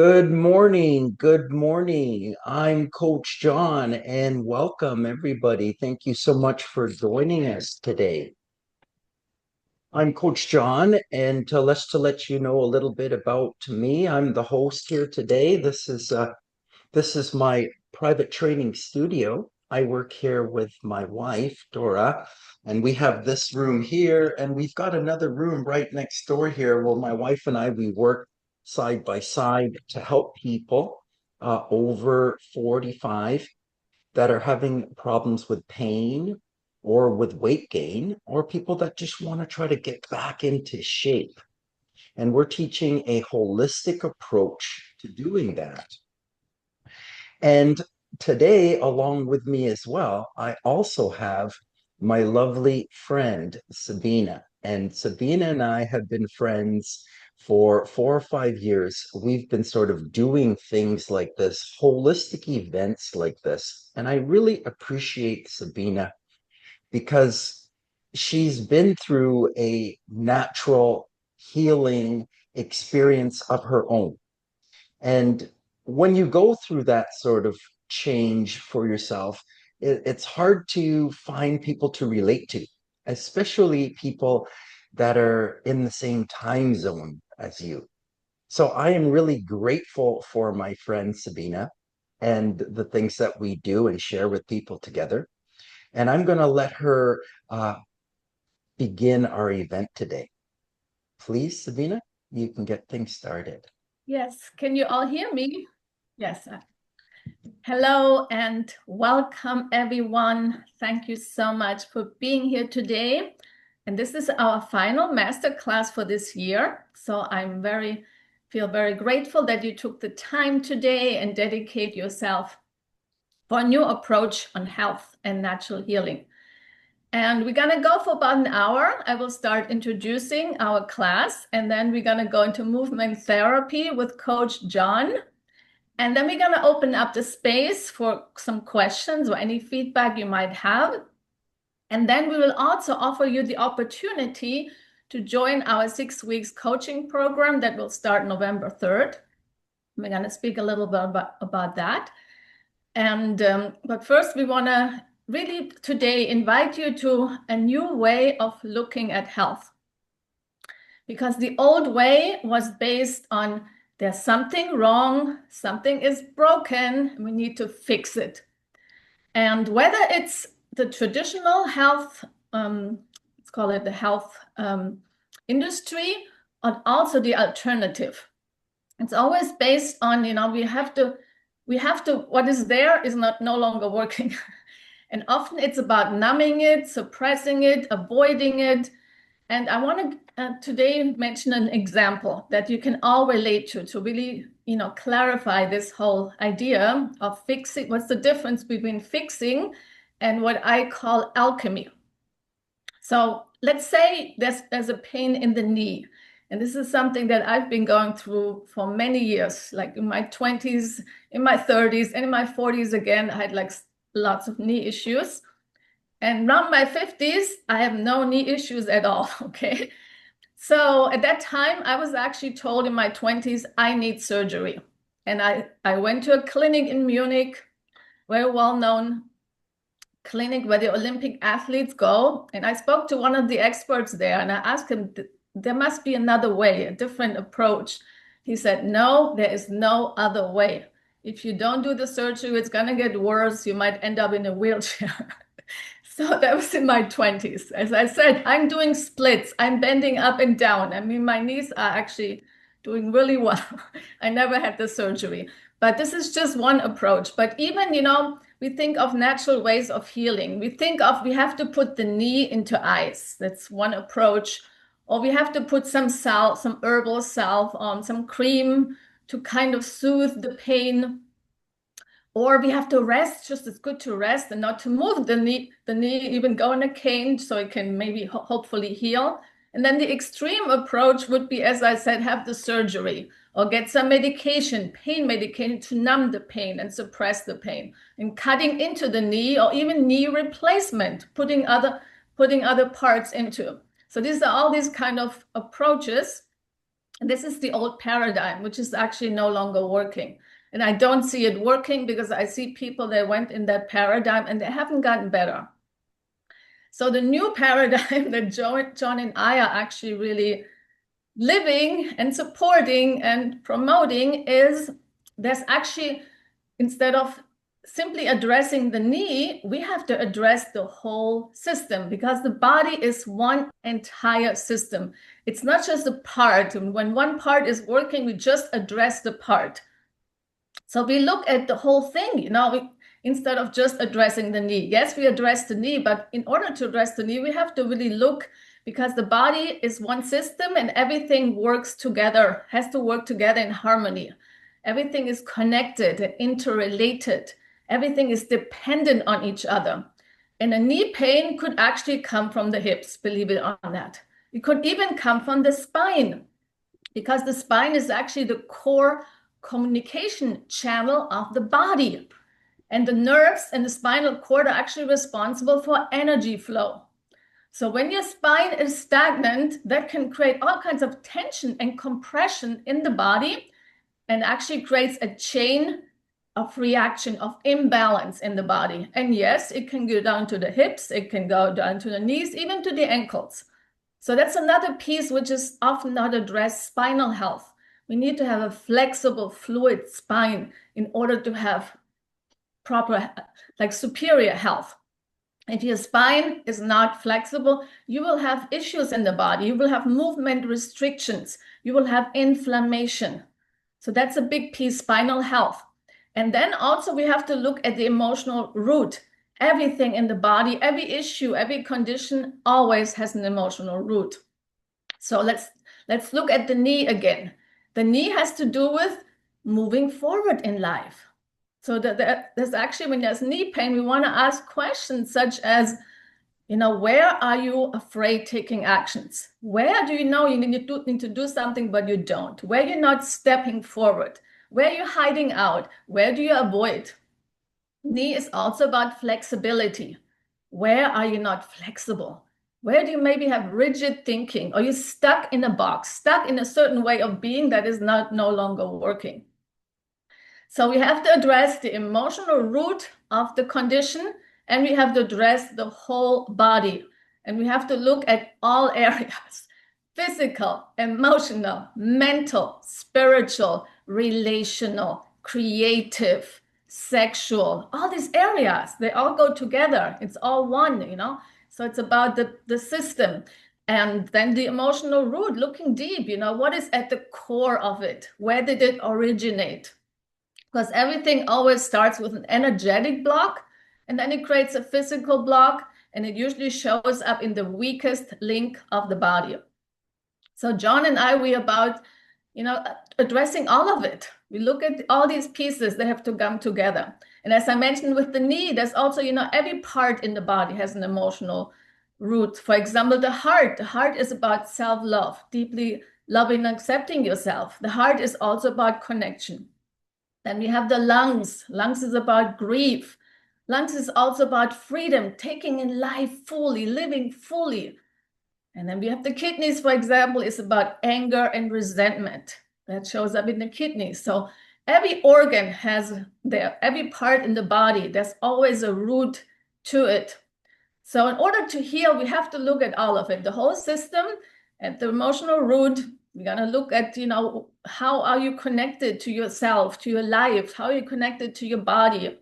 Good morning. Good morning. I'm Coach John and welcome everybody. Thank you so much for joining us today. I'm Coach John, and to let you know a little bit about me, I'm the host here today. This is my private training studio. I work here with my wife, Dora, and we have this room here, and we've got another room right next door here where my wife and we work side by side to help people over 45 that are having problems with pain or with weight gain, or people that just want to try to get back into shape. And we're teaching a holistic approach to doing that. And today, along with me as well, I also have my lovely friend, Sabina. And Sabina and I have been friends for 4 or 5 years. We've been sort of doing things like this, holistic events like this. And I really appreciate Sabina because she's been through a natural healing experience of her own. And when you go through that sort of change for yourself, it's hard to find people to relate to, especially people that are in the same time zone as you. So I am really grateful for my friend Sabina and the things that we do and share with people together. And I'm going to let her begin our event today. Please, Sabina, you can get things started. Yes, can you all hear me? Yes. Hello and welcome everyone. Thank you so much for being here today. And this is our final master class for this year. So feel very grateful that you took the time today and dedicate yourself for a new approach on health and natural healing. And we're going to go for about an hour. I will start introducing our class, and then we're going to go into movement therapy with Coach John. And then we're going to open up the space for some questions or any feedback you might have. And then we will also offer you the opportunity to join our 6 weeks coaching program that will start November 3rd. We're going to speak a little bit about that. But first, we want to really today invite you to a new way of looking at health. Because the old way was based on there's something wrong, something is broken, we need to fix it. And whether it's the traditional health, let's call it the health industry, or also the alternative. It's always based on, we have to, what is there is no longer working. And often it's about numbing it, suppressing it, avoiding it. And I want to today mention an example that you can all relate to really, clarify this whole idea of fixing. What's the difference between fixing and what I call alchemy? So let's say there's a pain in the knee. And this is something that I've been going through for many years, like in my 20s, in my 30s, and in my 40s again, I had like lots of knee issues. And around my 50s, I have no knee issues at all, okay? So at that time, I was actually told in my 20s, I need surgery. And I went to a clinic in Munich, very well-known clinic where the Olympic athletes go. And I spoke to one of the experts there and I asked him, there must be another way, a different approach. He said, no, there is no other way. If you don't do the surgery, it's going to get worse. You might end up in a wheelchair. So that was in my 20s. As I said, I'm doing splits. I'm bending up and down. I mean, my knees are actually doing really well. I never had the surgery. But this is just one approach. But even, we think of natural ways of healing. We have to put the knee into ice. That's one approach. Or we have to put some salve, some herbal salve on, some cream to kind of soothe the pain. Or we have to rest, just as good to rest and not to move the knee, even go in a cane so it can maybe hopefully heal. And then the extreme approach would be, as I said, have the surgery or get some medication, pain medication to numb the pain and suppress the pain, and cutting into the knee or even knee replacement, putting other parts into. So these are all these kind of approaches. And this is the old paradigm, which is actually no longer working. And I don't see it working because I see people that went in that paradigm and they haven't gotten better. So the new paradigm that John and I are actually really living and supporting and promoting is there's actually, instead of simply addressing the knee, we have to address the whole system because the body is one entire system. It's not just a part. And when one part is working, we just address the part. So we look at the whole thing, instead of just addressing the knee. Yes, we address the knee, but in order to address the knee, we have to really look because the body is one system and everything works together, has to work together in harmony. Everything is connected and interrelated. Everything is dependent on each other. And a knee pain could actually come from the hips, believe it or not. It could even come from the spine because the spine is actually the core communication channel of the body. And the nerves and the spinal cord are actually responsible for energy flow. So when your spine is stagnant, that can create all kinds of tension and compression in the body and actually creates a chain of reaction, of imbalance in the body. And yes, it can go down to the hips, it can go down to the knees, even to the ankles. So that's another piece which is often not addressed, spinal health. We need to have a flexible, fluid spine in order to have proper, like superior health. If your spine is not flexible, you will have issues in the body. You will have movement restrictions. You will have inflammation. So that's a big piece, spinal health. And then also we have to look at the emotional root. Everything in the body, every issue, every condition always has an emotional root. So let's look at the knee again. The knee has to do with moving forward in life. So there's actually, when there's knee pain, we want to ask questions such as, where are you afraid taking actions? Where do you know you need to do something, but you don't? Where you're not stepping forward? Where you're hiding out? Where do you avoid? Knee is also about flexibility. Where are you not flexible? Where do you maybe have rigid thinking? Or you stuck in a box, stuck in a certain way of being that is no longer working? So we have to address the emotional root of the condition, and we have to address the whole body. And we have to look at all areas: physical, emotional, mental, spiritual, relational, creative, sexual, all these areas, they all go together. It's all one, So it's about the system. And then the emotional root, looking deep, what is at the core of it? Where did it originate? Because everything always starts with an energetic block, and then it creates a physical block, and it usually shows up in the weakest link of the body. So John and I, we about, addressing all of it. We look at all these pieces, they have to come together. And as I mentioned with the knee, there's also, every part in the body has an emotional root. For example, the heart is about self-love, deeply loving and accepting yourself. The heart is also about connection. Then we have the lungs. Lungs is about grief. Lungs is also about freedom, taking in life fully, living fully. And then we have the kidneys, for example, is about anger and resentment. That shows up in the kidneys. So every organ has every part in the body, there's always a root to it. So in order to heal, we have to look at all of it, the whole system, at the emotional root. We're going to look at, how are you connected to yourself, to your life? How are you connected to your body?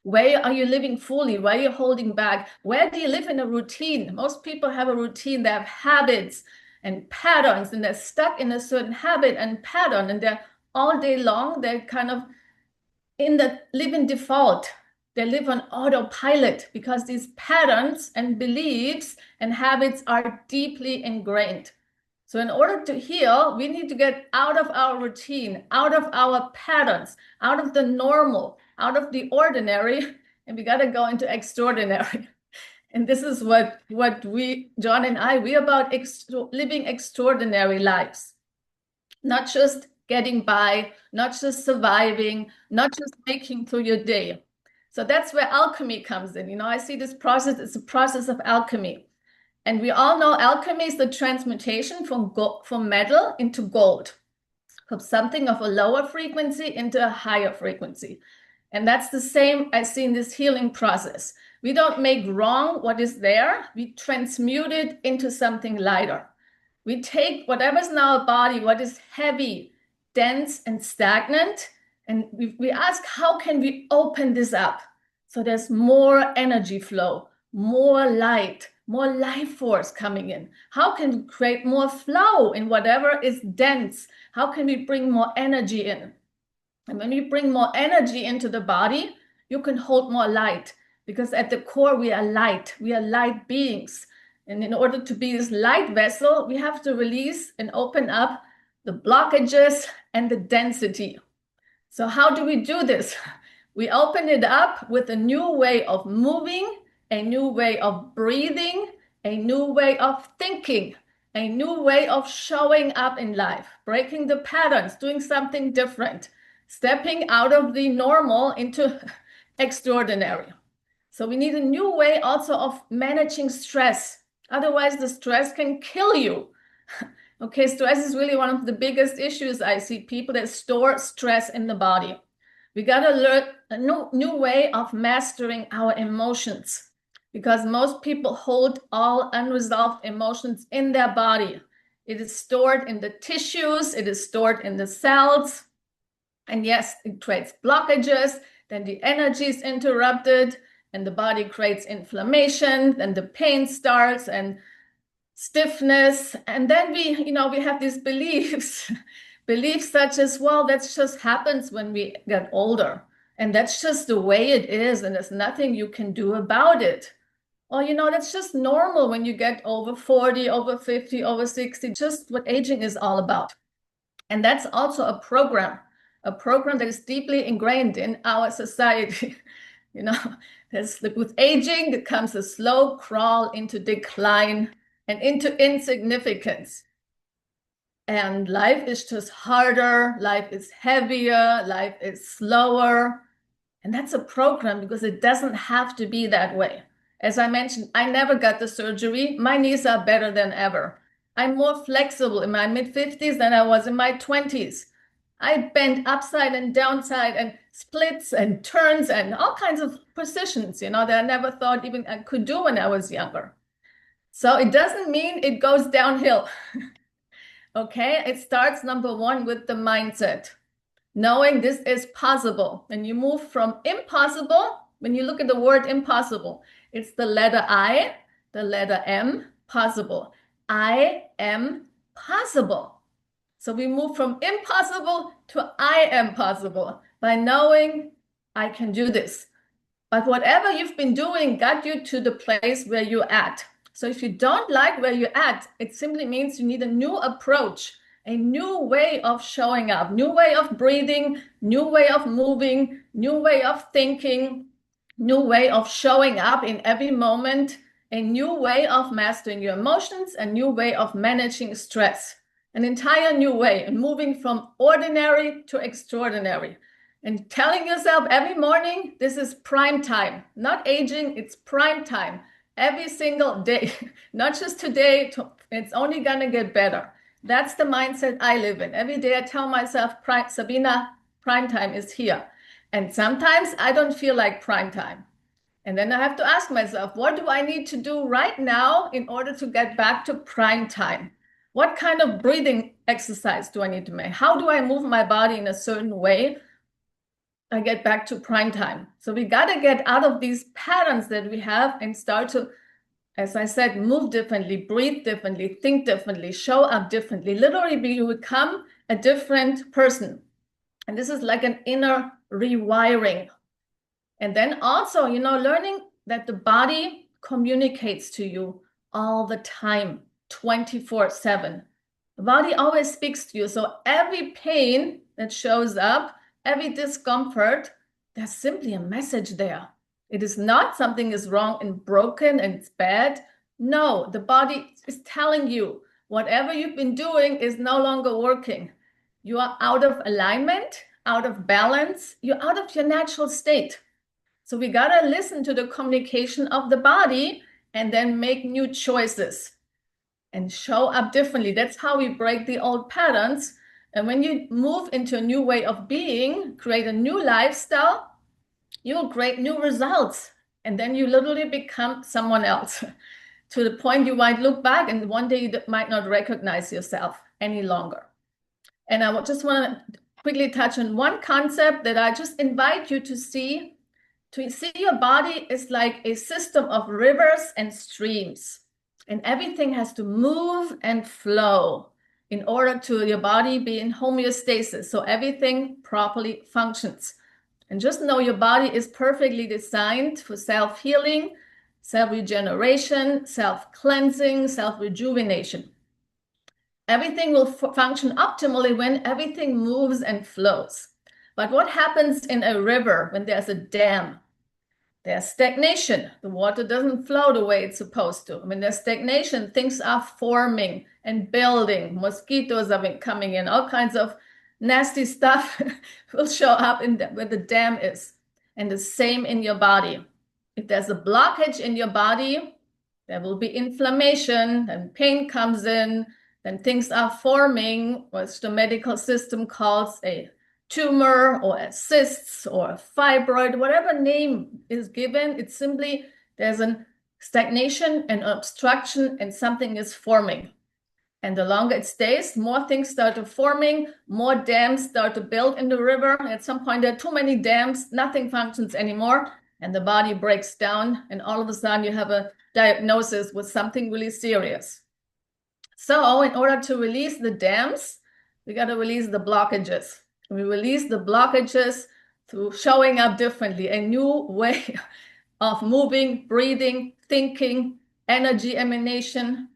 Where are you living fully? Where are you holding back? Where do you live in a routine? Most people have a routine. They have habits and patterns, and they're stuck in a certain habit and pattern, and they're all day long, they're kind of live in default. They live on autopilot because these patterns and beliefs and habits are deeply ingrained. So in order to heal, we need to get out of our routine, out of our patterns, out of the normal, out of the ordinary, and we got to go into extraordinary. And this is what we, John and I, we about living extraordinary lives, not just getting by, not just surviving, not just making through your day. So that's where alchemy comes in. I see this process, it's a process of alchemy. And we all know alchemy is the transmutation from metal into gold, from something of a lower frequency into a higher frequency. And that's the same I see in this healing process. We don't make wrong what is there, we transmute it into something lighter. We take whatever's in our body, what is heavy, dense, and stagnant, and we ask, how can we open this up so there's more energy flow, more light, more life force coming in? How can we create more flow in whatever is dense? How can we bring more energy in? And when you bring more energy into the body, you can hold more light, because at the core, we are light. We are light beings. And in order to be this light vessel, we have to release and open up the blockages and the density. So how do we do this? We open it up with a new way of moving, a new way of breathing, a new way of thinking, a new way of showing up in life, breaking the patterns, doing something different, stepping out of the normal into extraordinary. So we need a new way also of managing stress. Otherwise, the stress can kill you. Okay, stress is really one of the biggest issues. I see people that store stress in the body. We got to learn a new way of mastering our emotions, because most people hold all unresolved emotions in their body. It is stored in the tissues, it is stored in the cells. And yes, it creates blockages, then the energy is interrupted, and the body creates inflammation, then the pain starts and stiffness. And then we have these beliefs, beliefs such as, well, that just happens when we get older. And that's just the way it is, and there's nothing you can do about it. Or, that's just normal when you get over 40, over 50, over 60, just what aging is all about. And that's also a program that is deeply ingrained in our society. With aging, there comes a slow crawl into decline and into insignificance. And life is just harder, life is heavier, life is slower. And that's a program, because it doesn't have to be that way. As I mentioned, I never got the surgery. My knees are better than ever. I'm more flexible in my mid-50s than I was in my 20s. I bend upside and downside and splits and turns and all kinds of positions, that I never thought even I could do when I was younger. So it doesn't mean it goes downhill. Okay, it starts, number one, with the mindset. Knowing this is possible. And you move from impossible, when you look at the word impossible, it's the letter I, the letter M, possible. I am possible. So we move from impossible to I am possible by knowing I can do this. But whatever you've been doing got you to the place where you're at. So if you don't like where you're at, it simply means you need a new approach, a new way of showing up, new way of breathing, new way of moving, new way of thinking, new way of showing up in every moment, a new way of mastering your emotions, a new way of managing stress, an entire new way, and moving from ordinary to extraordinary. And telling yourself every morning, this is prime time, not aging, it's prime time. Every single day, not just today, it's only gonna get better. That's the mindset I live in. Every day I tell myself, Sabina, prime time is here. And sometimes I don't feel like prime time. And then I have to ask myself, what do I need to do right now in order to get back to prime time? What kind of breathing exercise do I need to make? How do I move my body in a certain way? I get back to prime time. So we got to get out of these patterns that we have and start to, as I said, move differently, breathe differently, think differently, show up differently. Literally, you become a different person. And this is like an inner rewiring. And then also, learning that the body communicates to you all the time, 24/7. The body always speaks to you. So every pain that shows up, every discomfort, there's simply a message there. It is not something is wrong and broken and it's bad. No, the body is telling you whatever you've been doing is no longer working. You are out of alignment, out of balance, you're out of your natural state. So we got to listen to the communication of the body and then make new choices and show up differently. That's how we break the old patterns. And when you move into a new way of being, create a new lifestyle, you'll create new results. And then you literally become someone else to the point you might look back and one day you might not recognize yourself any longer. And I just want to quickly touch on one concept that I just invite you to see. To see your body is like a system of rivers and streams, and everything has to move and flow in order to your body be in homeostasis, so everything properly functions. And just know your body is perfectly designed for self-healing, self-regeneration, self-cleansing, self-rejuvenation. Everything will function optimally when everything moves and flows. But what happens in a river when there's a dam? There's stagnation. The water doesn't flow the way it's supposed to. When there's stagnation, things are forming and building. Mosquitoes are coming in. All kinds of nasty stuff will show up where the dam is. And the same in your body. If there's a blockage in your body, there will be inflammation, and pain comes in, then things are forming, which the medical system calls a tumor or a cysts or a fibroid, whatever name is given. It's simply there's a stagnation and obstruction and something is forming. And the longer it stays, more things start to forming, more dams start to build in the river. At some point, there are too many dams, nothing functions anymore, and the body breaks down, and all of a sudden you have a diagnosis with something really serious. So in order to release the dams, we got to release the blockages. We release the blockages through showing up differently, a new way of moving, breathing, thinking, energy emanation,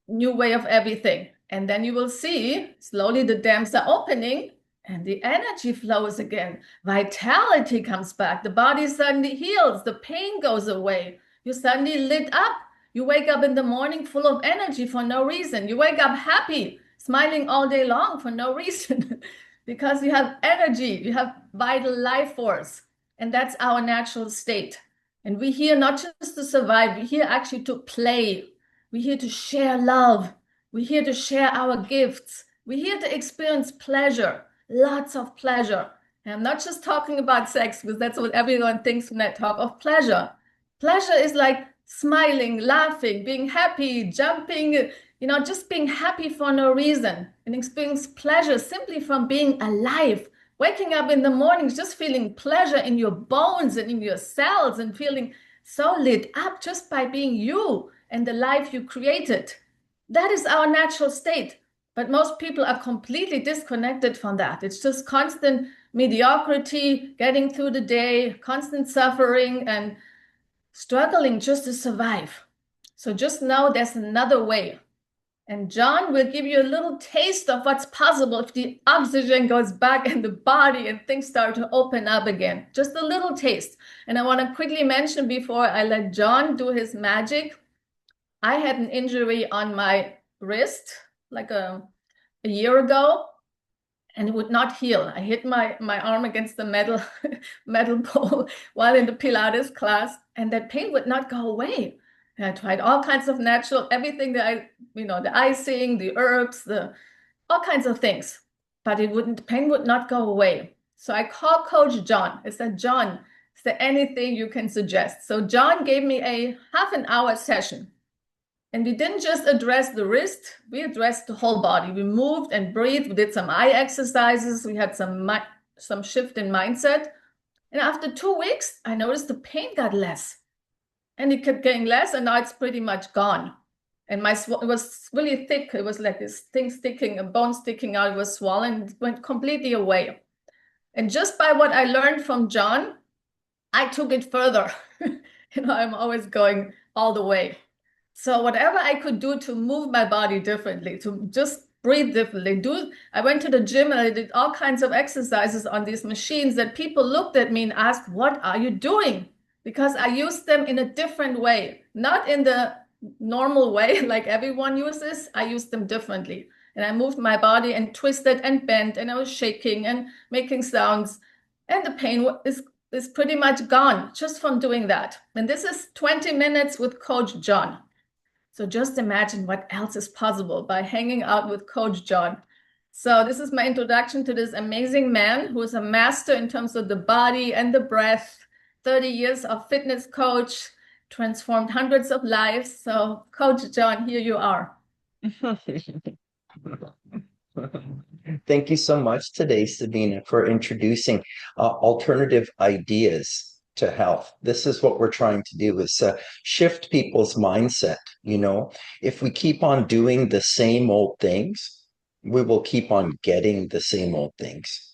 new way of everything. And then you will see slowly the dams are opening and the energy flows again. Vitality comes back. The body suddenly heals. The pain goes away. You suddenly lit up. You wake up in the morning full of energy for no reason. You wake up happy, smiling all day long for no reason because you have energy, you have vital life force. And that's our natural state. And we're here not just to survive, we're here actually to play. We're here to share love. We're here to share our gifts. We're here to experience pleasure, lots of pleasure. And I'm not just talking about sex because that's what everyone thinks when I talk of pleasure. Pleasure is like smiling, laughing, being happy, jumping, just being happy for no reason and experience pleasure simply from being alive. Waking up in the mornings, just feeling pleasure in your bones and in your cells and feeling so lit up just by being you and the life you created. That is our natural state. But most people are completely disconnected from that. It's just constant mediocrity, getting through the day, constant suffering, and struggling just to survive. So just know there's another way. And John will give you a little taste of what's possible if the oxygen goes back in the body and things start to open up again. Just a little taste. And I want to quickly mention before I let John do his magic, I had an injury on my wrist like a year ago, and it would not heal. I hit my arm against the metal pole while in the Pilates class, and that pain would not go away. And I tried all kinds of natural, everything that the icing, the herbs, all kinds of things, but pain would not go away. So I called Coach John. I said, John, is there anything you can suggest? So John gave me a half an hour session. And we didn't just address the wrist, we addressed the whole body. We moved and breathed, we did some eye exercises, we had some shift in mindset. And after 2 weeks, I noticed the pain got less. And it kept getting less, and now it's pretty much gone. And it was really thick. It was like this thing sticking, a bone sticking out. It was swollen. It went completely away. And just by what I learned from John, I took it further. I'm always going all the way. So whatever I could do to move my body differently, to just breathe differently, I went to the gym and I did all kinds of exercises on these machines that people looked at me and asked, what are you doing? Because I used them in a different way, not in the normal way like everyone uses. I used them differently. And I moved my body and twisted and bent, and I was shaking and making sounds. And the pain is is pretty much gone just from doing that. And this is 20 minutes with Coach John. So just imagine what else is possible by hanging out with Coach John. So this is my introduction to this amazing man who is a master in terms of the body and the breath, 30 years of fitness coach, transformed hundreds of lives. So Coach John, here you are. Thank you so much today, Sabina, for introducing alternative ideas to health. This is what we're trying to do is shift people's mindset. If we keep on doing the same old things, we will keep on getting the same old things.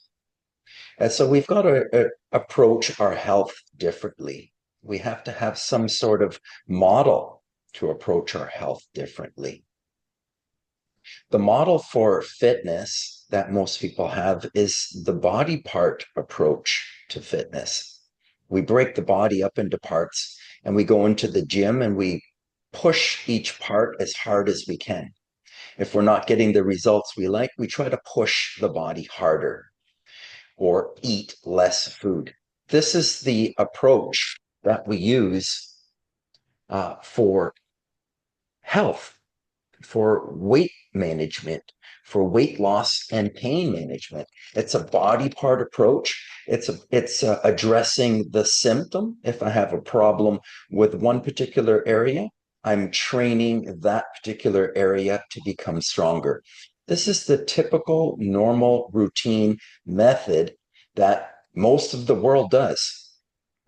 And so we've got to approach our health differently. We have to have some sort of model to approach our health differently. The model for fitness that most people have is the body part approach to fitness. We break the body up into parts and we go into the gym and we push each part as hard as we can. If we're not getting the results we like, we try to push the body harder or eat less food. This is the approach that we use for health, for weight management, for weight loss and pain management. It's a body part approach. It's addressing the symptom. If I have a problem with one particular area, I'm training that particular area to become stronger. This is the typical, normal, routine method that most of the world does.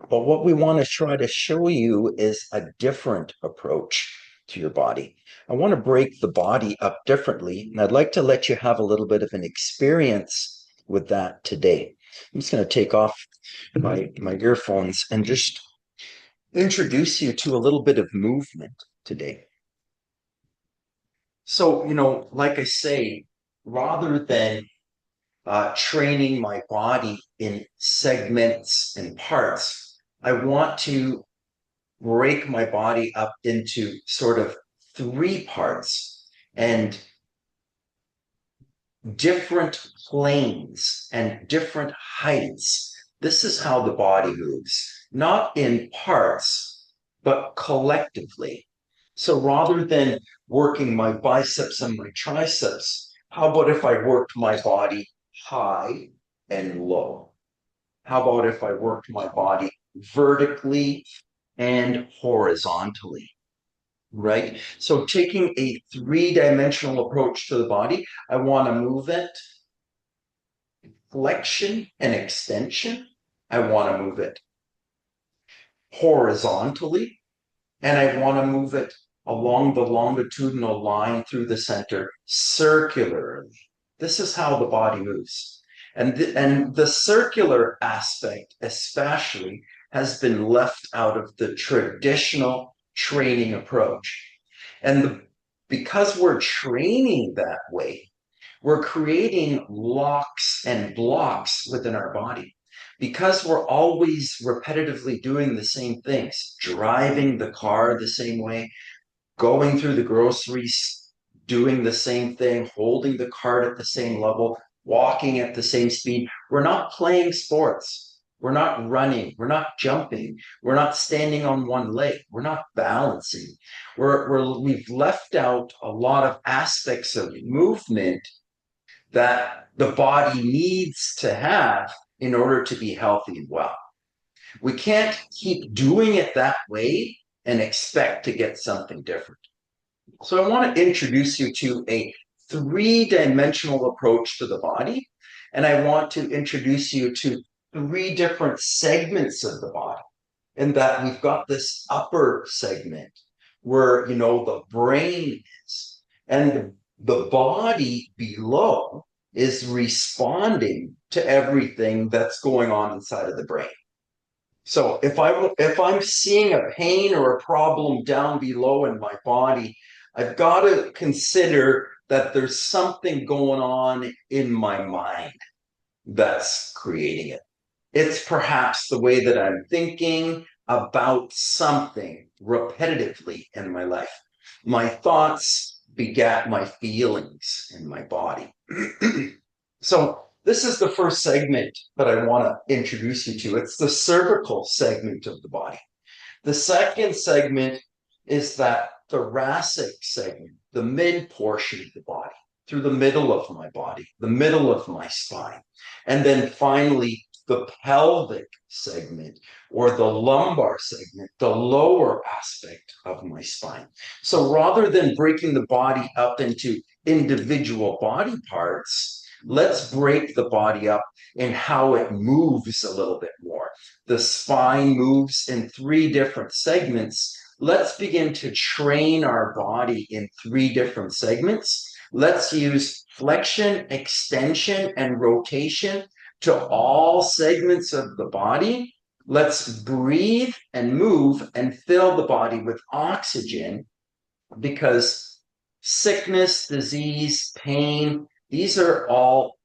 But what we want to try to show you is a different approach to your body. I want to break the body up differently, and I'd like to let you have a little bit of an experience with that today. I'm just going to take off my earphones and just introduce you to a little bit of movement today. So, like I say, rather than training my body in segments and parts, I want to break my body up into sort of 3 parts and different planes and different heights. This is how the body moves, not in parts, but collectively. So rather than working my biceps and my triceps, how about if I worked my body high and low? How about if I worked my body vertically and horizontally, right? So taking a 3-dimensional approach to the body, I want to move it flexion and extension. I want to move it horizontally, and I want to move it along the longitudinal line through the center circularly. This is how the body moves. And the circular aspect, especially, has been left out of the traditional training approach. And because we're training that way, we're creating locks and blocks within our body. Because we're always repetitively doing the same things, driving the car the same way, going through the groceries, doing the same thing, holding the cart at the same level, walking at the same speed. We're not playing sports. We're not running. We're not jumping. We're not standing on one leg. We're not balancing. We've left out a lot of aspects of movement that the body needs to have in order to be healthy and well. We can't keep doing it that way and expect to get something different. So I want to introduce you to a 3-dimensional approach to the body, and I want to introduce you to 3 different segments of the body. In that we've got this upper segment where, the brain is, and the body below is responding to everything that's going on inside of the brain. So if I'm seeing a pain or a problem down below in my body, I've got to consider that there's something going on in my mind that's creating it. It's perhaps the way that I'm thinking about something repetitively in my life. My thoughts begat my feelings in my body. So This is the first segment that I want to introduce you to. It's the cervical segment of the body. The second segment is that thoracic segment, the mid portion of the body, through the middle of my body, the middle of my spine. And then finally, the pelvic segment or the lumbar segment, the lower aspect of my spine. So rather than breaking the body up into individual body parts, let's break the body up in how it moves a little bit more. The spine moves in three different segments. Let's begin to train our body in three different segments. Let's use flexion, extension, and rotation to all segments of the body. Let's breathe and move and fill the body with oxygen, because sickness, disease, pain, these are all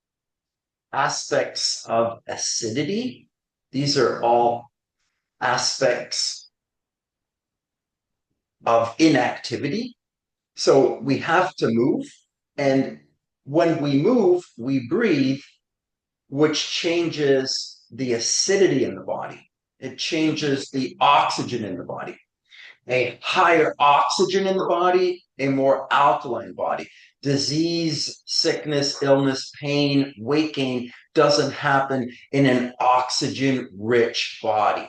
aspects of acidity. These are all aspects of inactivity. So we have to move. And when we move, we breathe, which changes the acidity in the body. It changes the oxygen in the body. A higher oxygen in the body, a more alkaline body. Disease, sickness, illness, pain, weight gain doesn't happen in an oxygen-rich body.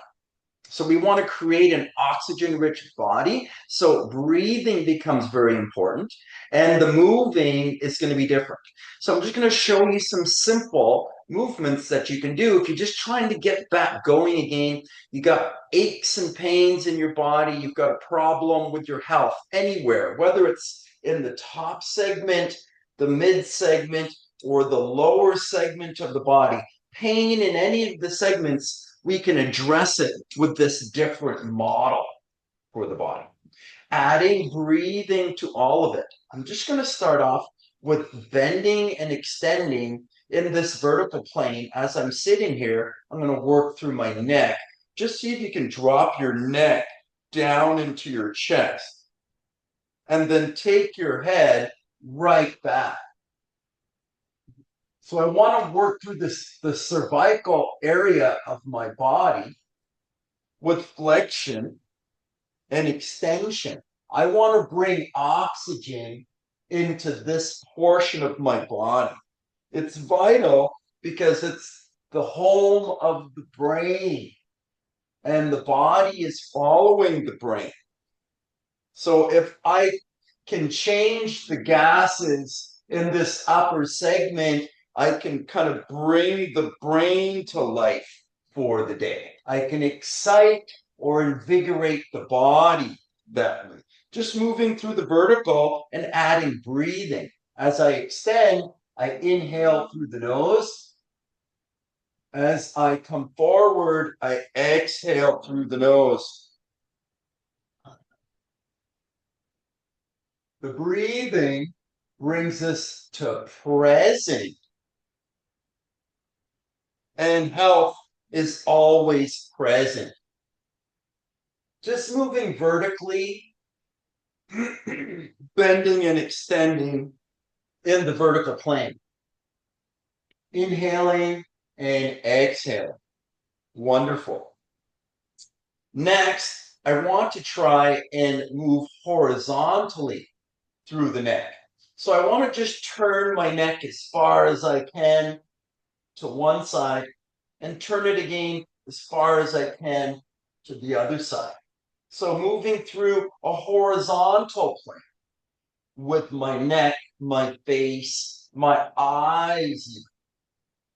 So we want to create an oxygen-rich body. So breathing becomes very important, and the moving is going to be different. So I'm just going to show you some simple movements that you can do if you're just trying to get back going again. You got aches and pains in your body. You've got a problem with your health anywhere, whether it's in the top segment, the mid segment, or the lower segment of the body. Pain in any of the segments, we can address it with this different model for the body. Adding breathing to all of it. I'm just going to start off with bending and extending in this vertical plane. As I'm sitting here, I'm going to work through my neck. Just see if you can drop your neck down into your chest. And then take your head right back. So I want to work through the cervical area of my body with flexion and extension. I want to bring oxygen into this portion of my body. It's vital because it's the home of the brain, and the body is following the brain. So if I can change the gases in this upper segment, I can kind of bring the brain to life for the day. I can excite or invigorate the body that way. Just moving through the vertical and adding breathing. As I extend, I inhale through the nose. As I come forward, I exhale through the nose. The breathing brings us to present. And health is always present. Just moving vertically, bending and extending in the vertical plane. Inhaling and exhaling. Wonderful. Next, I want to try and move horizontally through the neck. So I want to just turn my neck as far as I can to one side and turn it again as far as I can to the other side. So moving through a horizontal plane with my neck, my face, my eyes.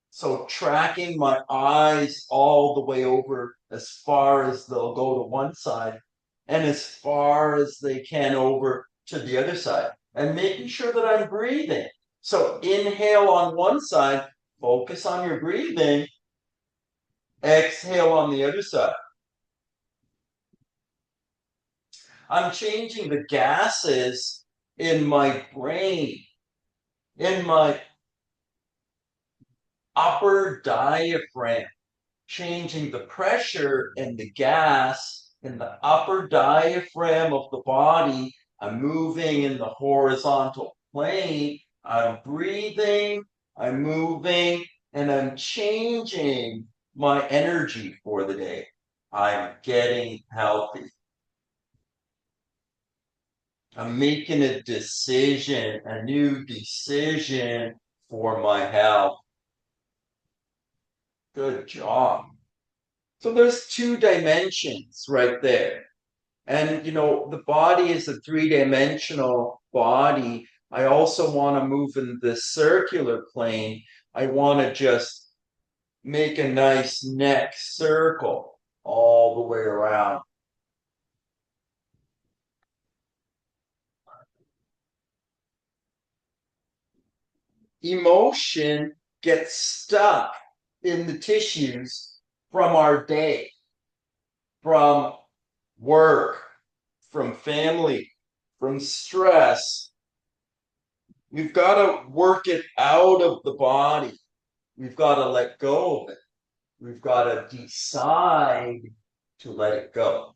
So tracking my eyes all the way over as far as they'll go to one side and as far as they can over to the other side, and making sure that I'm breathing. So inhale on one side, focus on your breathing. Exhale on the other side. I'm changing the gases in my brain, in my upper diaphragm, changing the pressure and the gas in the upper diaphragm of the body. I'm moving in the horizontal plane. I'm breathing. I'm moving. and I'm changing my energy for the day. I'm getting healthy. I'm making a decision, a new decision for my health. Good job. So there's two dimensions right there. And, the body is a three-dimensional body. I also want to move in the circular plane. I want to just make a nice neck circle all the way around. Emotion gets stuck in the tissues from our day, from work, from family, from stress. We've got to work it out of the body. We've got to let go of it. We've got to decide to let it go.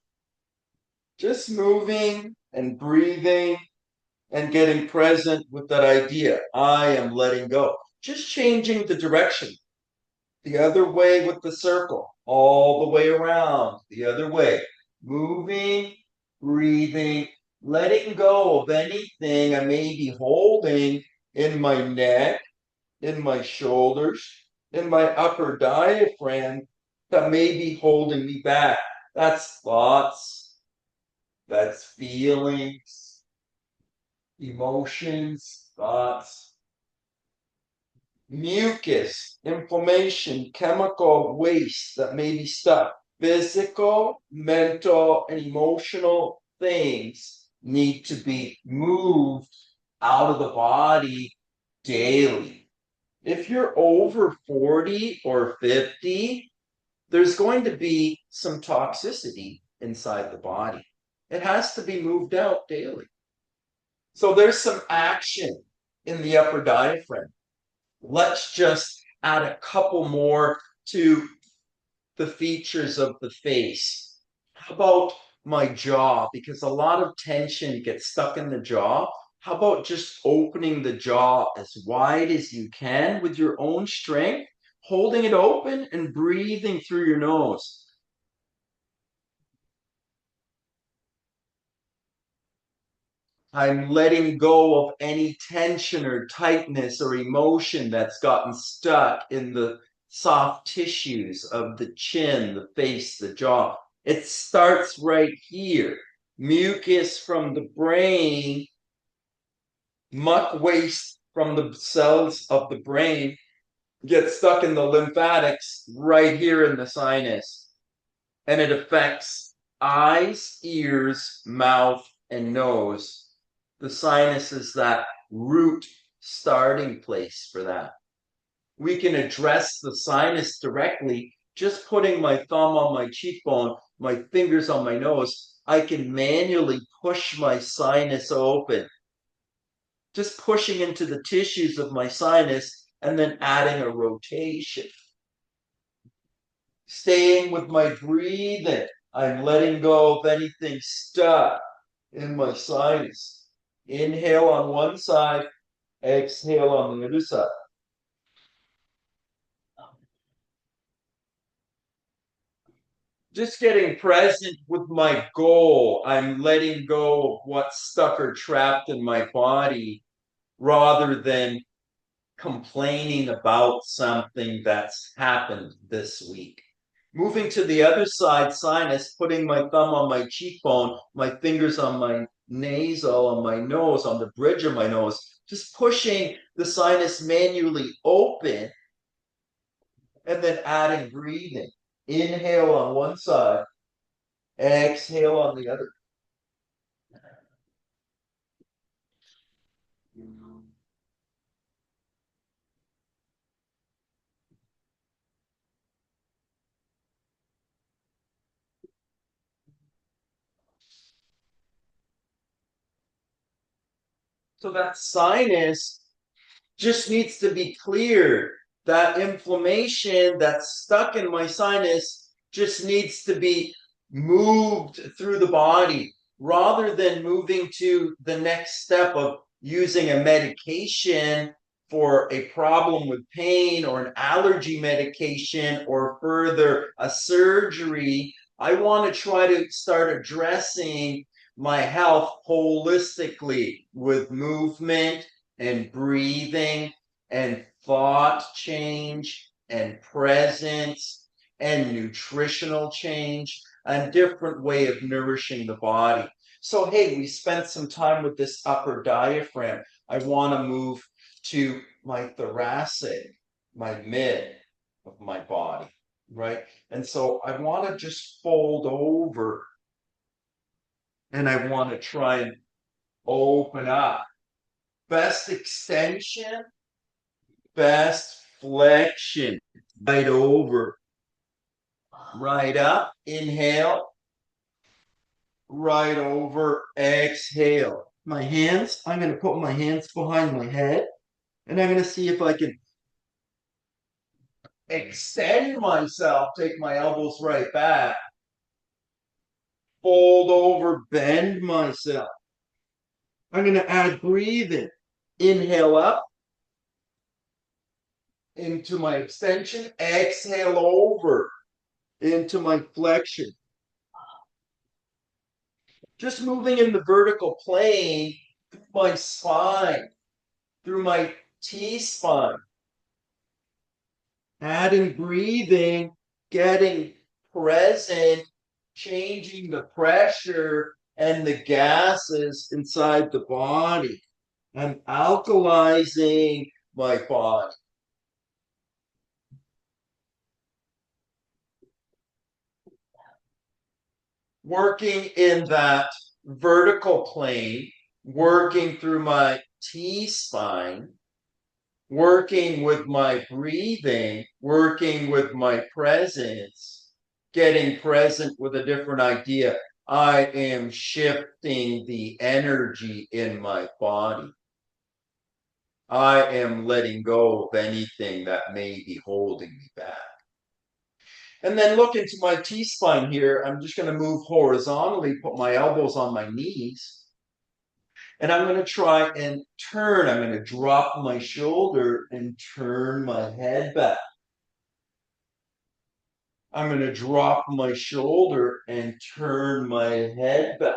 Just moving and breathing and getting present with that idea. I am letting go. Just changing the direction. The other way with the circle, all the way around, the other way. Moving, breathing, letting go of anything I may be holding in my neck, in my shoulders, in my upper diaphragm that may be holding me back. That's thoughts, that's feelings, emotions, thoughts. Mucus, inflammation, chemical waste that may be stuck. Physical, mental, and emotional things need to be moved out of the body daily. If you're over 40 or 50, there's going to be some toxicity inside the body. It has to be moved out daily. So there's some action in the upper diaphragm. Let's just add a couple more to the features of the face. How about my jaw? Because a lot of tension gets stuck in the jaw. How about just opening the jaw as wide as you can with your own strength, holding it open and breathing through your nose? I'm letting go of any tension or tightness or emotion that's gotten stuck in the soft tissues of the chin, the face, the jaw. It starts right here. Mucus from the brain, muck waste from the cells of the brain gets stuck in the lymphatics right here in the sinus. And it affects eyes, ears, mouth, and nose. The sinus is that root starting place for that. We can address the sinus directly just putting my thumb on my cheekbone, my fingers on my nose. I can manually push my sinus open, just pushing into the tissues of my sinus and then adding a rotation. Staying with my breathing, I'm letting go of anything stuck in my sinus. Inhale on one side, exhale on the other side. Just getting present with my goal. I'm letting go of what's stuck or trapped in my body rather than complaining about something that's happened this week. Moving to the other side, sinus, putting my thumb on my cheekbone, my fingers on my nasal, on my nose, on the bridge of my nose, just pushing the sinus manually open and then adding breathing. Inhale on one side, exhale on the other. So that sinus just needs to be cleared. That inflammation that's stuck in my sinus just needs to be moved through the body rather than moving to the next step of using a medication for a problem with pain or an allergy medication or further a surgery. I want to try to start addressing my health holistically with movement and breathing and thought change and presence and nutritional change, a different way of nourishing the body. So, hey, we spent some time with this upper diaphragm. I want to move to my thoracic, my mid of my body, right? And so I want to just fold over and I want to try and open up. Best extension, best flexion. Right over, right up, inhale, right over, exhale. My hands, I'm going to put my hands behind my head and I'm going to see if I can extend myself, take my elbows right back, fold over, bend myself. I'm going to add breathing. Inhale up into my extension, exhale over into my flexion. Just moving in the vertical plane through my spine, through my T-spine. Adding breathing, getting present, changing the pressure and the gases inside the body. I'm alkalizing my body. Working in that vertical plane, working through my T-spine, working with my breathing, working with my presence, getting present with a different idea. I am shifting the energy in my body. I am letting go of anything that may be holding me back. And then look into my T-spine here. I'm just going to move horizontally, put my elbows on my knees. And I'm going to try and turn. I'm going to drop my shoulder and turn my head back. I'm going to drop my shoulder and turn my head back.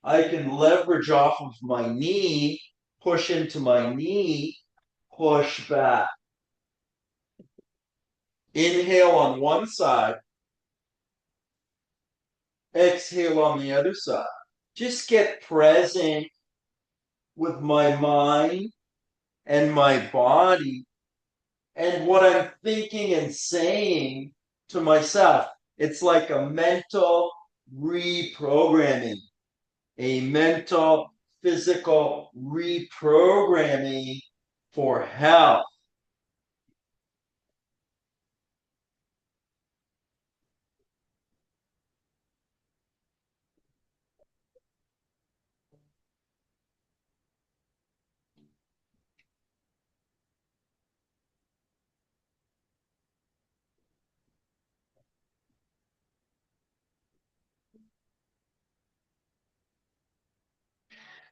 I can leverage off of my knee, push into my knee, push back. Inhale on one side, exhale on the other side. Just get present with my mind and my body and what I'm thinking and saying to myself. It's like a mental reprogramming, a mental, physical reprogramming for health.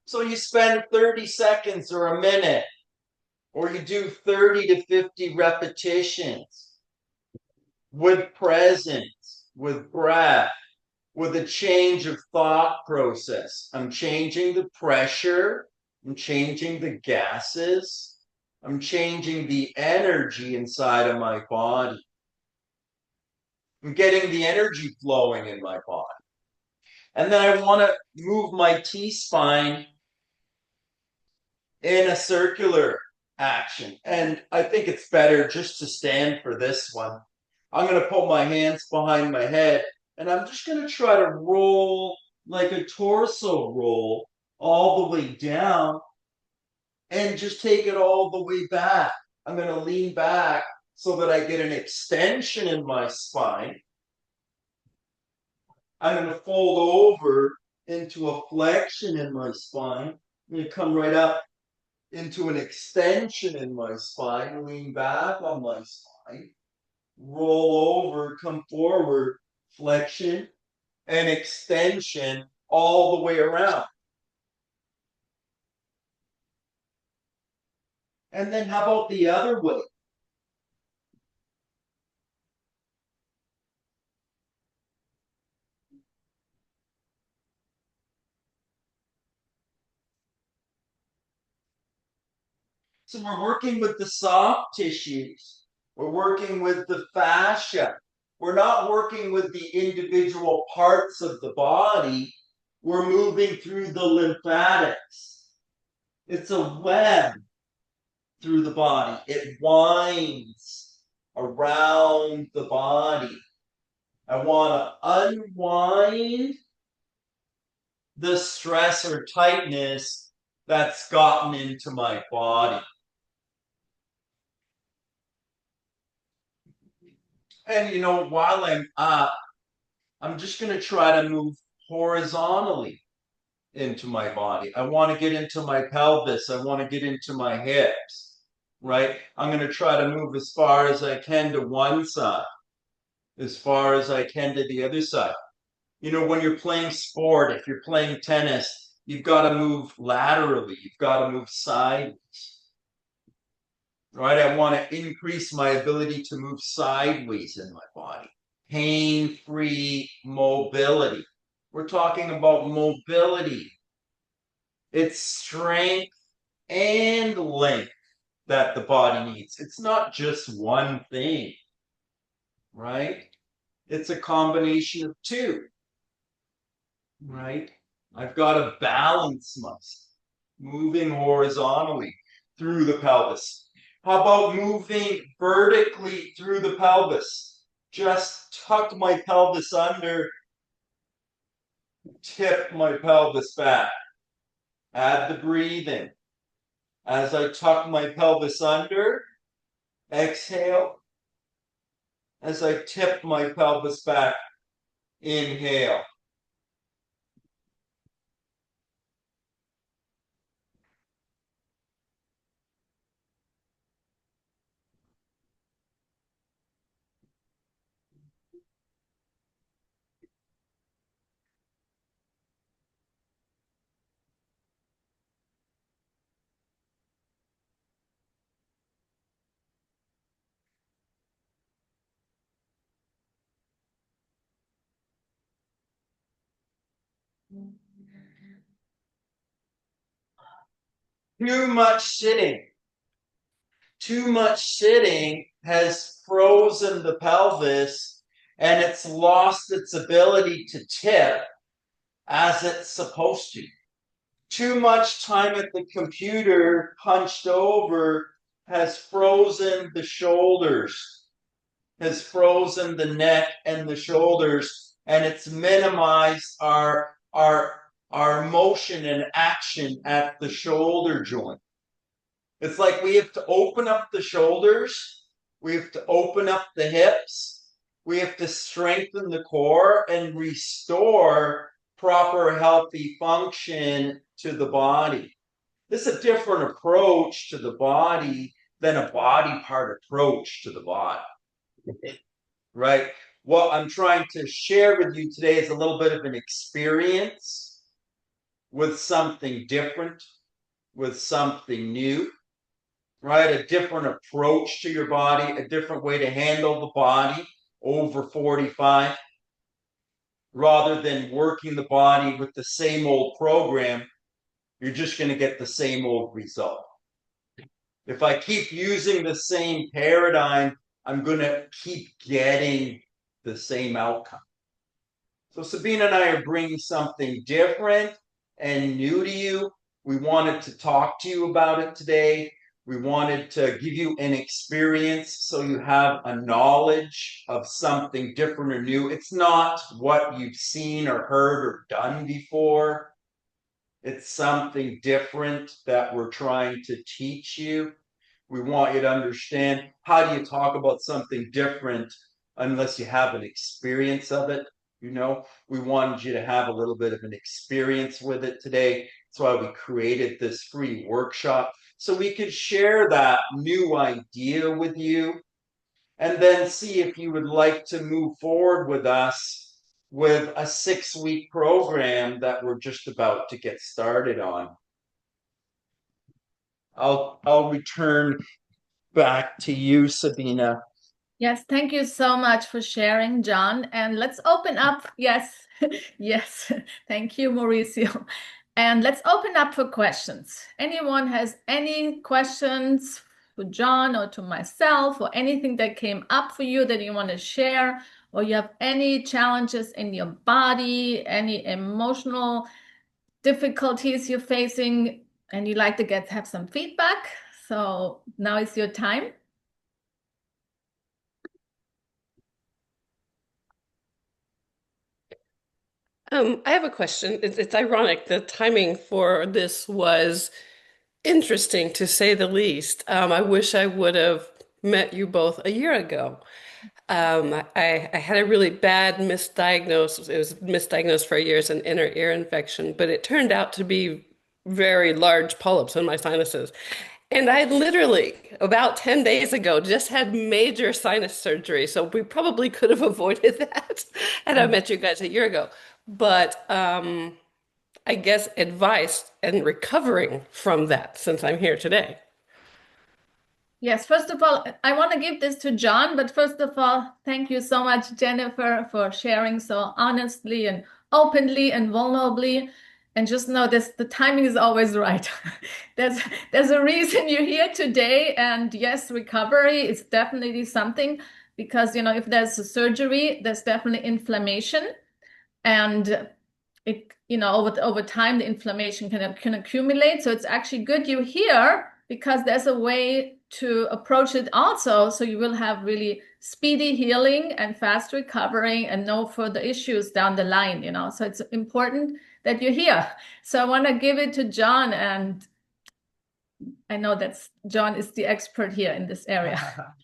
So you spend 30 seconds or a minute, or you do 30 to 50 repetitions with presence, with breath, with a change of thought process. I'm changing the pressure, I'm changing the gases, I'm changing the energy inside of my body. I'm getting the energy flowing in my body. And then I want to move my T-spine in a circular action. And I think it's better just to stand for this one. I'm going to put my hands behind my head and I'm just going to try to roll like a torso roll all the way down and just take it all the way back. I'm going to lean back so that I get an extension in my spine. I'm going to fold over into a flexion in my spine. I'm going to come right up into an extension in my spine, lean back on my spine, roll over, come forward, flexion, and extension all the way around. And then how about the other way? So we're working with the soft tissues. We're working with the fascia. We're not working with the individual parts of the body. We're moving through the lymphatics. It's a web through the body. It winds around the body. I want to unwind the stress or tightness that's gotten into my body. And while I'm up, I'm just going to try to move horizontally into my body. I want to get into my pelvis. I want to get into my hips, right? I'm going to try to move as far as I can to one side, as far as I can to the other side. When you're playing sport, if you're playing tennis, you've got to move laterally. You've got to move sideways, right? I want to increase my ability to move sideways in my body. Pain-free mobility. We're talking about mobility. It's strength and length that the body needs. It's not just one thing, right? It's a combination of two, right? I've got to balance myself, moving horizontally through the pelvis. How about moving vertically through the pelvis? Just tuck my pelvis under, tip my pelvis back. Add the breathing. As I tuck my pelvis under, exhale. As I tip my pelvis back, inhale. Too much sitting. Too much sitting has frozen the pelvis and it's lost its ability to tip as it's supposed to. Too much time at the computer hunched over has frozen the shoulders, has frozen the neck and the shoulders, and it's minimized our motion and action at the shoulder joint. It's like we have to open up the shoulders, we have to open up the hips, we have to strengthen the core and restore proper healthy function to the body. This is a different approach to the body than a body part approach to the body, right? What I'm trying to share with you today is a little bit of an experience with something different, with something new, right? A different approach to your body, a different way to handle the body over 45, rather than working the body with the same old program. You're just going to get the same old result. If I keep using the same paradigm, I'm going to keep getting the same outcome. So Sabina and I are bringing something different and new to you. We wanted to talk to you about it today. We wanted to give you an experience so you have a knowledge of something different or new. It's not what you've seen or heard or done before. It's something different that we're trying to teach you. We want you to understand, how do you talk about something different unless you have an experience of it? We wanted you to have a little bit of an experience with it today. That's why we created this free workshop, so we could share that new idea with you and then see if you would like to move forward with us with a 6-week program that we're just about to get started on. I'll return back to you, Sabina. Yes, thank you so much for sharing, John. And let's open up. Yes, yes. Thank you, Mauricio. And let's open up for questions. Anyone has any questions for John or to myself, or anything that came up for you that you want to share, or you have any challenges in your body, any emotional difficulties you're facing, and you like to have some feedback? So now is your time. I have a question. It's ironic. The timing for this was interesting to say the least. I wish I would have met you both a year ago. I had a really bad misdiagnosis. It was misdiagnosed for years, an inner ear infection, but it turned out to be very large polyps in my sinuses. And I literally, about 10 days ago, just had major sinus surgery. So we probably could have avoided that had I met you guys a year ago. But I guess advice and recovering from that since I'm here today. Yes, first of all, I want to give this to John, but first of all, thank you so much, Jennifer, for sharing so honestly and openly and vulnerably. And just know this, the timing is always right. There's there's a reason you're here today. And yes, recovery is definitely something because if there's a surgery, there's definitely inflammation. And it over time the inflammation can accumulate, so it's actually good you're here because there's a way to approach it also, so you will have really speedy healing and fast recovery and no further issues down the line, so it's important that you're here. So I want to give it to John, and I know that John is the expert here in this area.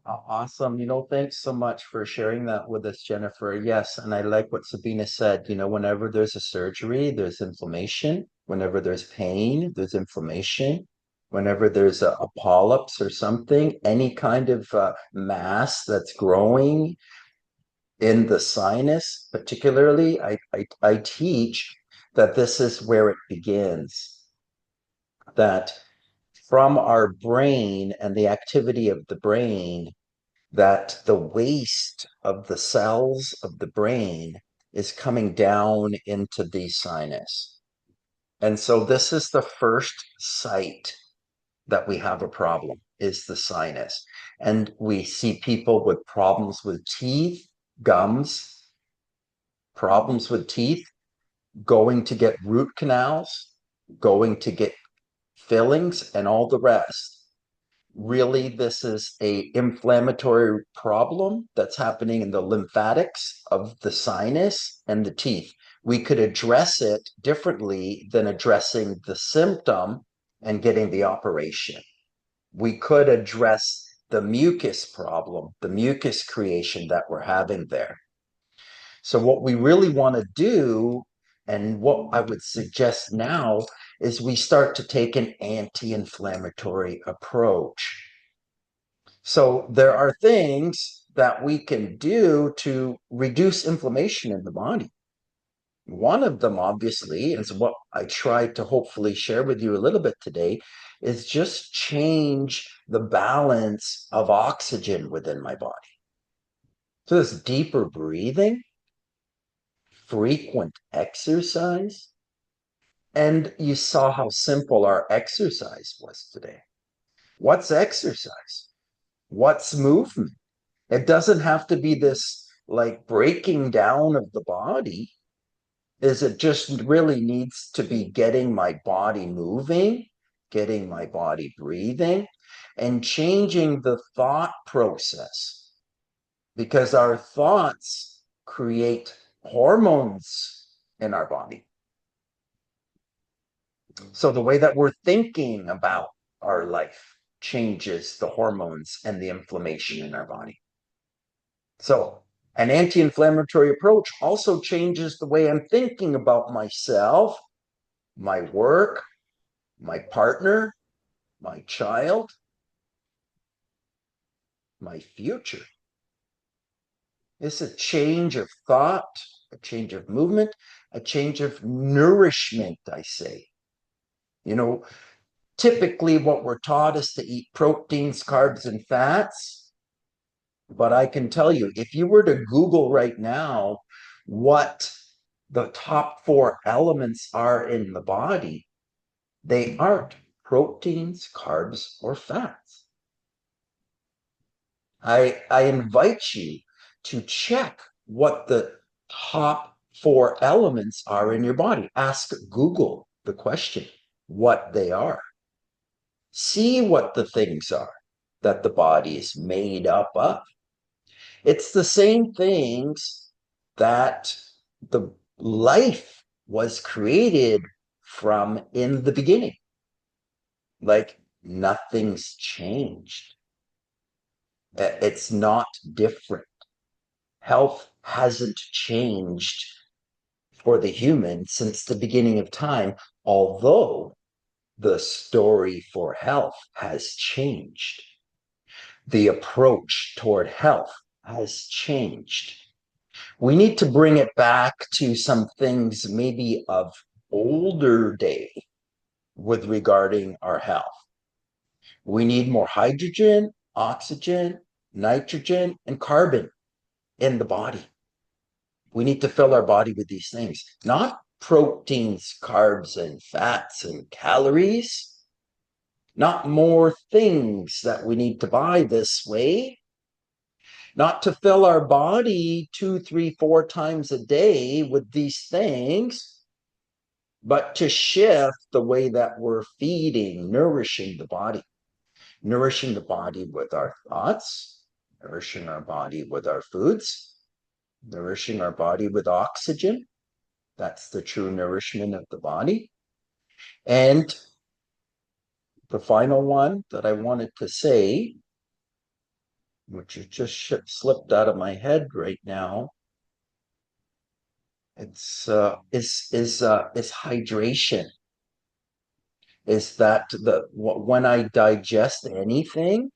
Awesome. Thanks so much for sharing that with us, Jennifer. Yes, and I like what Sabina said. Whenever there's a surgery, there's inflammation. Whenever there's pain, there's inflammation. Whenever there's a polyps or something, any kind of mass that's growing in the sinus, particularly, I teach that this is where it begins. That from our brain and the activity of the brain, that the waste of the cells of the brain is coming down into the sinus. And so this is the first site that we have a problem, is the sinus. And we see people with problems with teeth, gums, problems with teeth, going to get root canals, going to get fillings, and all the rest. Really, this is a inflammatory problem that's happening in the lymphatics of the sinus and the teeth. We could address it differently than addressing the symptom and getting the operation. We could address the mucus problem, the mucus creation that we're having there. So what we really want to do, and what I would suggest now, is we start to take an anti-inflammatory approach. So there are things that we can do to reduce inflammation in the body. One of them, obviously, is what I tried to hopefully share with you a little bit today, is just change the balance of oxygen within my body. So this deeper breathing, frequent exercise, and you saw how simple our exercise was today. What's exercise? What's movement? It doesn't have to be this like breaking down of the body. Is it just really needs to be getting my body moving, getting my body breathing, and changing the thought process, because our thoughts create hormones in our body. So the way that we're thinking about our life changes the hormones and the inflammation in our body. So an anti-inflammatory approach also changes the way I'm thinking about myself, my work, my partner, my child, my future. It's a change of thought, a change of movement, a change of nourishment, I say. You know, Typically, what we're taught is to eat proteins, carbs, and fats. But I can tell you, if you were to Google right now what the top 4 elements are in the body, they aren't proteins, carbs, or fats. I invite you to check what the top 4 elements are in your body. Ask Google the question, what they are. See what the things are that the body is made up of. It's the same things that the life was created from in the beginning. Like nothing's changed. It's not different. Health hasn't changed for the human since the beginning of time, although the story for health has changed. The approach toward health has changed. We need to bring it back to some things maybe of older day with regarding our health. We need more hydrogen, oxygen, nitrogen, and carbon in the body. We need to fill our body with these things, not proteins, carbs, and fats and calories, not more things that we need to buy this way, not to fill our body 2, 3, 4 times a day with these things, but to shift the way that we're feeding, nourishing the body with our thoughts, nourishing our body with our foods, nourishing our body with oxygen. That's the true nourishment of the body. And the final one that I wanted to say, which has just slipped out of my head right now, it's hydration. Is that when I digest anything,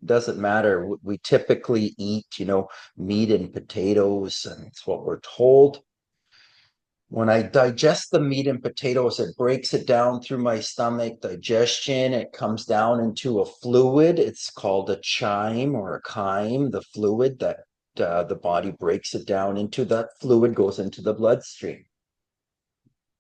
doesn't matter. We typically eat, meat and potatoes, and it's what we're told. When I digest the meat and potatoes, it breaks it down through my stomach, digestion. It comes down into a fluid. It's called a chyme or a chyme, the fluid that the body breaks it down into. That fluid goes into the bloodstream.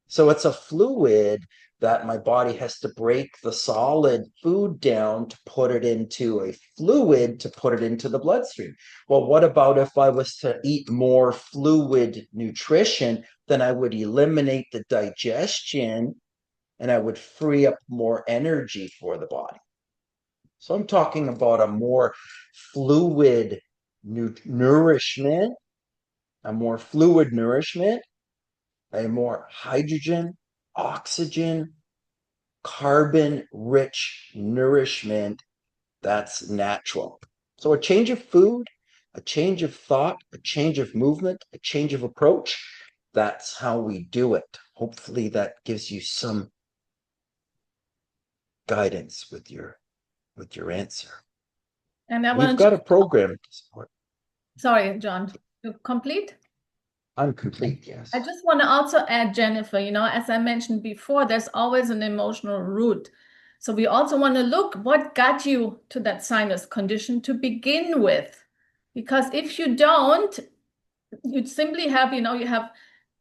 So it's a fluid that my body has to break the solid food down to put it into a fluid to put it into the bloodstream. Well, what about if I was to eat more fluid nutrition? Then I would eliminate the digestion and I would free up more energy for the body. So I'm talking about a more fluid nourishment, a more fluid nourishment, a more hydrogen, oxygen, carbon-rich nourishment that's natural. So a change of food, a change of thought, a change of movement, a change of approach, that's how we do it. Hopefully that gives you some guidance with your answer. And I We've want got to, a program to support. sorry, John, you complete? I'm complete, yes. I just want to also add, Jennifer, as I mentioned before, there's always an emotional root. So we also want to look what got you to that sinus condition to begin with. Because if you don't, you'd simply have, you have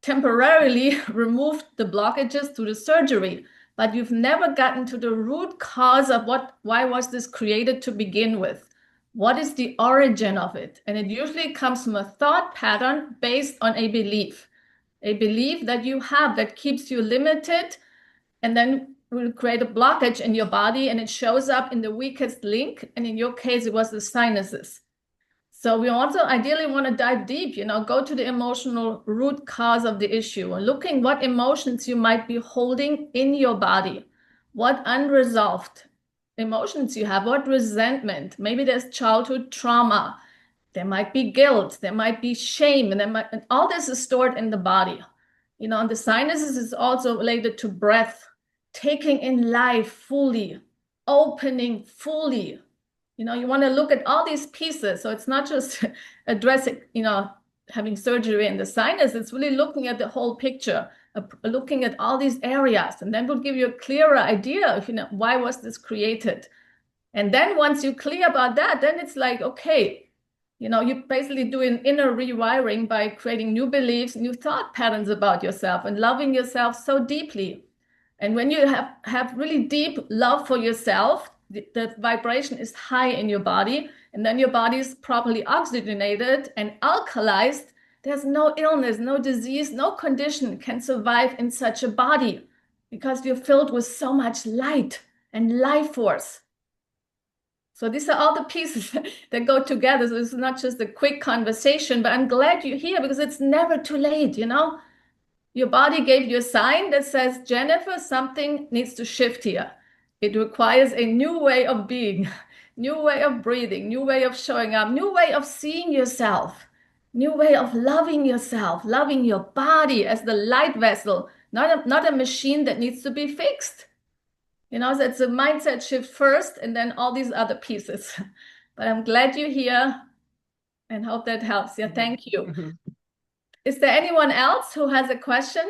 temporarily removed the blockages through the surgery, but you've never gotten to the root cause of why was this created to begin with? What is the origin of it? And it usually comes from a thought pattern based on a belief that you have that keeps you limited, and then will create a blockage in your body, and it shows up in the weakest link. And in your case, it was the sinuses. So we also ideally want to dive deep, go to the emotional root cause of the issue and looking what emotions you might be holding in your body, what unresolved emotions you have, what resentment. Maybe there's childhood trauma. There might be guilt, there might be shame, and all this is stored in the body. And the sinuses is also related to breath, taking in life fully, opening fully. You want to look at all these pieces. So it's not just addressing, having surgery in the sinus. It's really looking at the whole picture looking at all these areas, and then will give you a clearer idea of, why was this created? And then once you're clear about that, then it's like, okay, you basically do an inner rewiring by creating new beliefs, new thought patterns about yourself and loving yourself so deeply. And when you have really deep love for yourself, the vibration is high in your body, and then your body is properly oxygenated and alkalized. There's no illness, no disease, no condition can survive in such a body because you're filled with so much light and life force. So these are all the pieces that go together. So it's not just a quick conversation, but I'm glad you're here because it's never too late, Your body gave you a sign that says, Jennifer, something needs to shift here. It requires a new way of being, new way of breathing, new way of showing up, new way of seeing yourself, new way of loving yourself, loving your body as the light vessel, not a machine that needs to be fixed. So it's a mindset shift first and then all these other pieces. But I'm glad you're here and hope that helps. Yeah, thank you. Is there anyone else who has a question?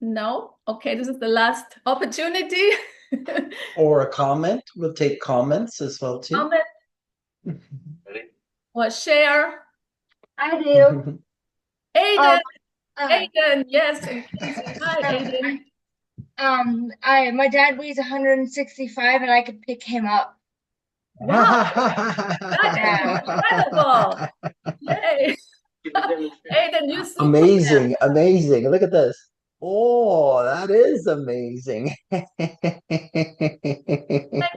No? Okay, this is the last opportunity. Or a comment. We'll take comments as well too. Comment or share. I do. Aiden, Aiden, yes. Hi, Aiden. My dad weighs 165 and I could pick him up. Wow, that is incredible. Yay. Aiden, you see Amazing, amazing. Look at this. Oh, that is amazing. Thank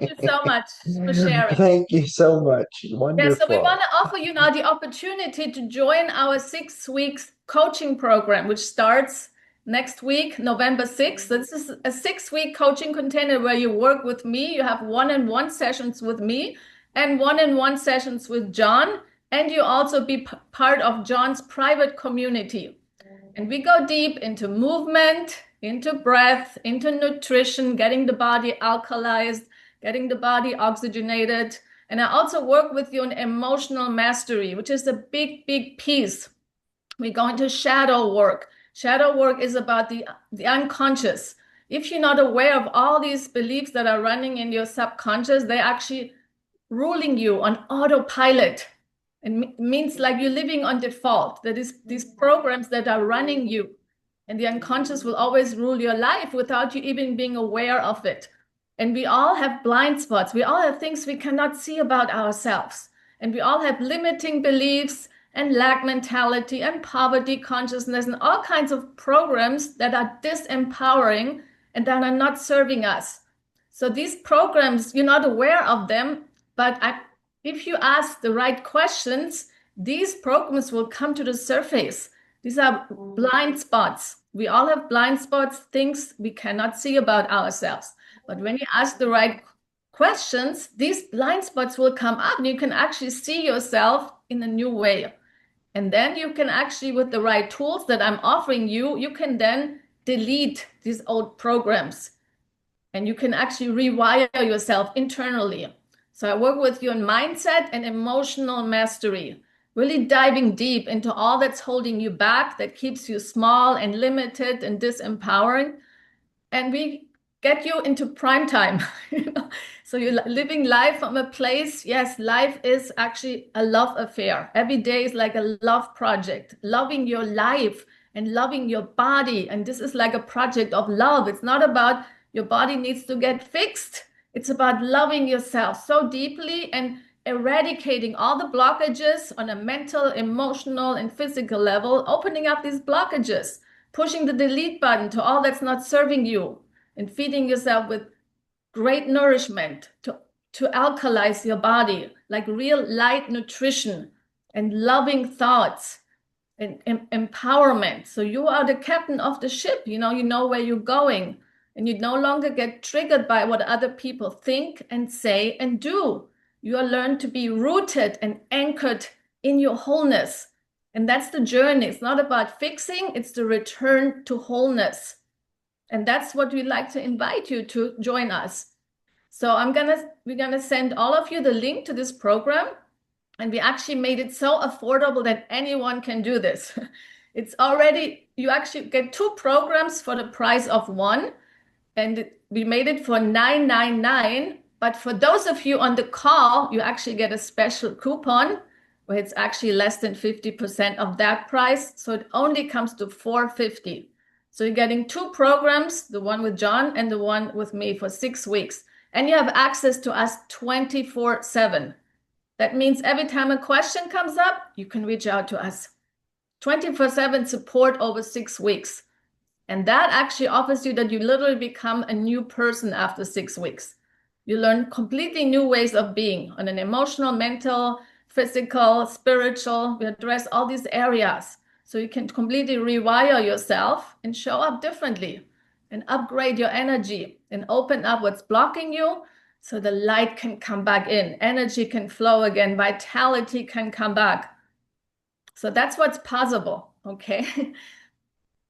you so much for sharing. Thank you so much. Yeah, Wonderful. so we want to offer you now the opportunity to join our 6 weeks coaching program, which starts next week, November 6th. This is a 6-week coaching container where you work with me. You have one-on-one sessions with me and one-on-one sessions with John. And you also be part of John's private community. And we go deep into movement, into breath, into nutrition, getting the body alkalized, getting the body oxygenated. And I also work with you on emotional mastery, which is a big, big piece. We're going to shadow work. Shadow work is about the unconscious. If you're not aware of all these beliefs that are running in your subconscious, they're actually ruling you on autopilot. It means like you're living on default. That is these programs that are running you. And the unconscious will always rule your life without you even being aware of it. And we all have blind spots. We all have things we cannot see about ourselves. And we all have limiting beliefs and lack mentality and poverty consciousness and all kinds of programs that are disempowering and that are not serving us. So these programs, you're not aware of them, but if you ask the right questions, these programs will come to the surface. These are blind spots. We all have blind spots, things we cannot see about ourselves. But when you ask the right questions, these blind spots will come up and you can actually see yourself in a new way. And then you can actually, with the right tools that I'm offering you, you can then delete these old programs and you can actually rewire yourself internally. So I work with you on mindset and emotional mastery, really diving deep into all that's holding you back, that keeps you small and limited and disempowering. And we get you into prime time. So you're living life from a place. Yes, life is actually a love affair. Every day is like a love project, loving your life and loving your body. And this is like a project of love. It's not about your body needs to get fixed. It's about loving yourself so deeply and eradicating all the blockages on a mental, emotional, and physical level, opening up these blockages, pushing the delete button to all that's not serving you, and feeding yourself with great nourishment to alkalize your body, like real light nutrition and loving thoughts and empowerment. So you are the captain of the ship, you know where you're going, and you no longer get triggered by what other people think and say and do. You are learned to be rooted and anchored in your wholeness. And that's the journey. It's not about fixing, it's the return to wholeness. And that's what we'd like to invite you to join us. So we're gonna send all of you the link to this program. And we actually made it so affordable that anyone can do this. It's already, you actually get 2 programs for the price of one. And we made it for $9.99. But for those of you on the call, you actually get a special coupon where it's actually less than 50% of that price. So it only comes to $4.50. So you're getting 2 programs, the one with John and the one with me for 6 weeks. And you have access to us 24/7. That means every time a question comes up, you can reach out to us. 24/7 support over 6 weeks. And that actually offers you that you literally become a new person after 6 weeks. You learn completely new ways of being on an emotional, mental, physical, spiritual. We address all these areas. So you can completely rewire yourself and show up differently and upgrade your energy and open up what's blocking you so the light can come back in. Energy can flow again. Vitality can come back. So that's what's possible. Okay.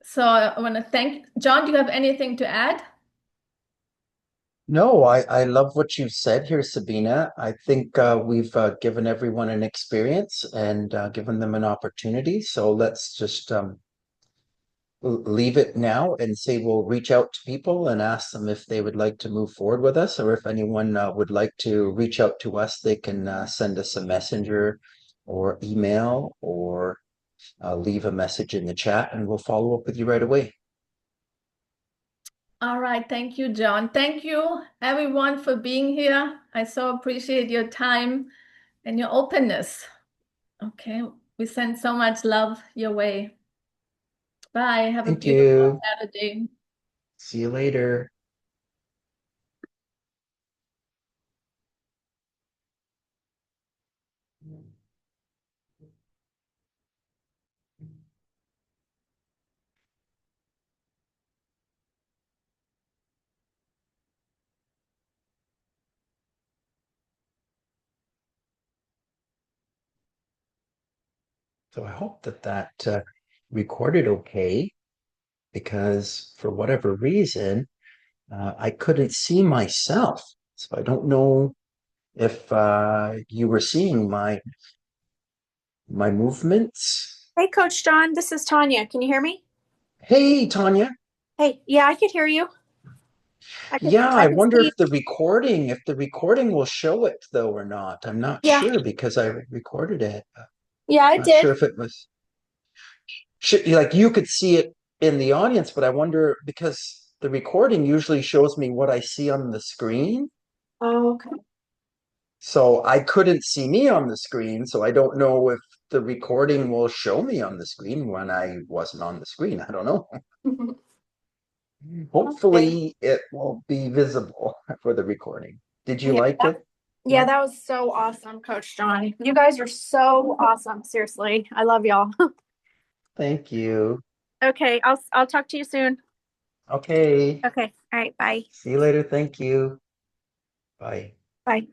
So I want to thank John. Do you have anything to add? No, I love what you said here, Sabina. I think we've given everyone an experience and given them an opportunity. So let's just leave it now and say we'll reach out to people and ask them if they would like to move forward with us, or if anyone would like to reach out to us, they can send us a messenger or email or leave a message in the chat and we'll follow up with you right away. All right. Thank you, John. Thank you, everyone, for being here. I so appreciate your time and your openness. Okay. We send so much love your way. Bye. Have a Thank beautiful you. Saturday. See you later. So I hope that recorded okay, because for whatever reason, I couldn't see myself. So I don't know if you were seeing my movements. Hey, Coach John, this is Tanya. Can you hear me? Hey, Tanya. Hey, yeah, I could hear you. Yeah, I I could wonder see. if the recording will show it though or not. I'm not Yeah, sure because I recorded it. yeah, I Not sure did. if it was like you could see it in the audience, but I wonder because the recording usually shows me what I see on the screen. Oh, okay. So I couldn't see me on the screen, so I don't know if the recording will show me on the screen when I wasn't on the screen. I don't know. Okay. Hopefully it will be visible for the recording. Did you Yeah, like it? yeah, that was so awesome, Coach John. You guys are so awesome. Seriously, I love y'all. Thank you. Okay, I'll talk to you soon. Okay. Okay, all right, bye. See you later. Thank you. Bye. Bye.